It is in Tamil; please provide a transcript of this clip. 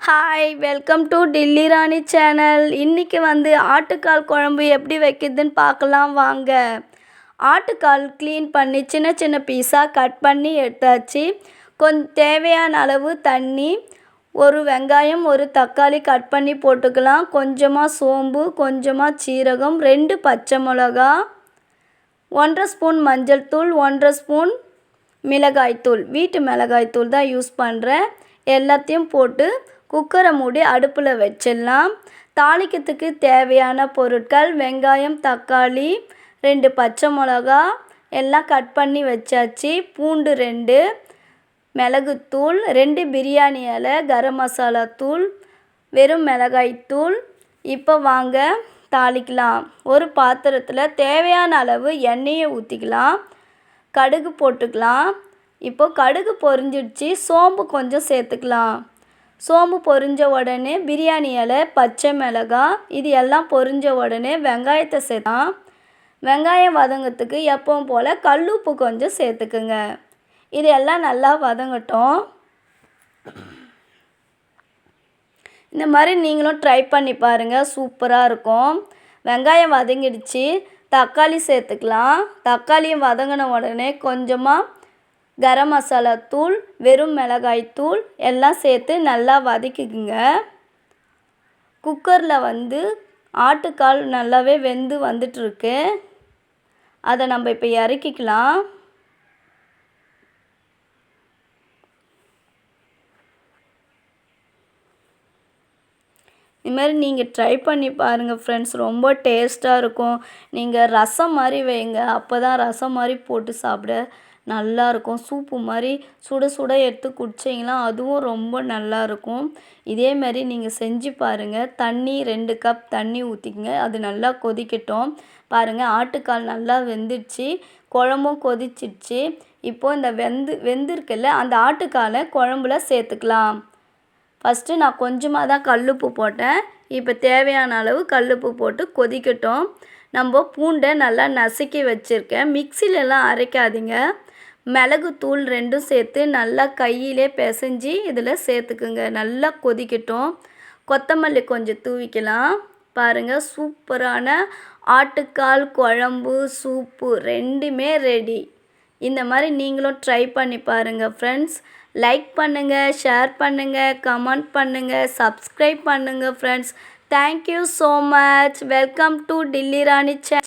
Hi welcome to Delhi Rani channel. இன்றைக்கி ஆட்டுக்கால் குழம்பு எப்படி வைக்கிறதுன்னு பார்க்கலாம் வாங்க. ஆட்டுக்கால் க்ளீன் பண்ணி சின்ன சின்ன பீஸாக கட் பண்ணி எடுத்தாச்சு. கொஞ்சம் தேவையான அளவு தண்ணி, ஒரு வெங்காயம், ஒரு தக்காளி கட் பண்ணி போட்டுக்கலாம். கொஞ்சமாக சோம்பு, கொஞ்சமாக சீரகம், 2 பச்சை மிளகா, 1½ ஸ்பூன் மஞ்சள் தூள், 1½ ஸ்பூன் மிளகாய்த்தூள். வீட்டு மிளகாய்த்தூள் தான் யூஸ் பண்ணுறேன். எல்லாத்தையும் போட்டு குக்கரை மூடி அடுப்பில் வச்சிடலாம். தாளிக்கிறதுக்கு தேவையான பொருட்கள்: வெங்காயம், தக்காளி, 2 பச்சை மிளகா எல்லாம் கட் பண்ணி வச்சாச்சு. பூண்டு 2, மிளகுத்தூள் 2, பிரியாணி இலை, கரம் மசாலா தூள், வெறும் மிளகாய்த்தூள். இப்போ வாங்க தாளிக்கலாம். ஒரு பாத்திரத்தில் தேவையான அளவு எண்ணெயை ஊற்றிக்கலாம். கடுகு போட்டுக்கலாம். இப்போ கடுகு பொரிஞ்சிடுச்சு. சோம்பு கொஞ்சம் சேர்த்துக்கலாம். சோம்பு பொரிஞ்ச உடனே பிரியாணி இலை, பச்சை மிளகாய் இது எல்லாம் பொரிஞ்ச உடனே வெங்காயத்தை சேர்த்தலாம். வெங்காயம் வதங்கிறதுக்கு எப்பவும் போல் கல்லுப்பு கொஞ்சம் சேர்த்துக்குங்க. இது எல்லாம் நல்லா வதங்கட்டும். இந்த மாதிரி நீங்களும் ட்ரை பண்ணி பாருங்கள், சூப்பராக இருக்கும். வெங்காயம் வதங்கிடுச்சு. தக்காளி சேர்த்துக்கலாம். தக்காளியும் வதங்கின உடனே கொஞ்சமாக கரம் மசாலா தூள், வெறும் மிளகாய்த்தூள் எல்லாம் சேர்த்து நல்லா வதக்கிக்குங்க. குக்கரில் ஆட்டுக்கால் நல்லாவே வெந்து வந்துட்டுருக்கு. அதை நம்ம இப்போ இறக்கிக்கலாம். இதுமாதிரி நீங்கள் ட்ரை பண்ணி பாருங்கள் ஃப்ரெண்ட்ஸ், ரொம்ப டேஸ்ட்டாக இருக்கும். நீங்கள் ரசம் மாதிரி வைங்க, அப்போ தான் ரசம் மாதிரி போட்டு சாப்பிட நல்லாயிருக்கும். சூப்பு மாதிரி சுட சுட எடுத்து குடிச்சிங்கன்னா அதுவும் ரொம்ப நல்லாயிருக்கும். இதேமாரி நீங்கள் செஞ்சு பாருங்கள். தண்ணி 2 கப் தண்ணி ஊற்றிக்கங்க. அது நல்லா கொதிக்கட்டும். பாருங்கள், ஆட்டுக்கால் நல்லா வெந்துடுச்சு. குழம்பும் கொதிச்சிடுச்சு. இப்போது இந்த வெந்திருக்குல்ல அந்த ஆட்டுக்காலை குழம்புல சேர்த்துக்கலாம். ஃபஸ்ட்டு நான் கொஞ்சமாக தான் கல்லுப்பு போட்டேன். இப்போ தேவையான அளவு கல்லுப்பு போட்டு கொதிக்கட்டும். நம்ம பூண்டை நல்லா நசுக்கி வச்சுருக்கேன். மிக்சிலெலாம் அரைக்காதீங்க. மிளகுத்தூள் 2 சேர்த்து நல்லா கையிலே பிசைஞ்சு இதில் சேர்த்துக்குங்க. நல்லா கொதிக்கட்டும். கொத்தமல்லி கொஞ்சம் தூவிக்கலாம். பாருங்கள், சூப்பரான ஆட்டுக்கால் குழம்பு, சூப்பு 2மே ரெடி. இந்த மாதிரி நீங்களும் ட்ரை பண்ணி பாருங்கள் ஃப்ரெண்ட்ஸ். லைக் பண்ணுங்கள், ஷேர் பண்ணுங்கள், கமெண்ட் பண்ணுங்கள், சப்ஸ்கிரைப் பண்ணுங்கள் friends. Thank you so much. Welcome to Delhi Rani channel.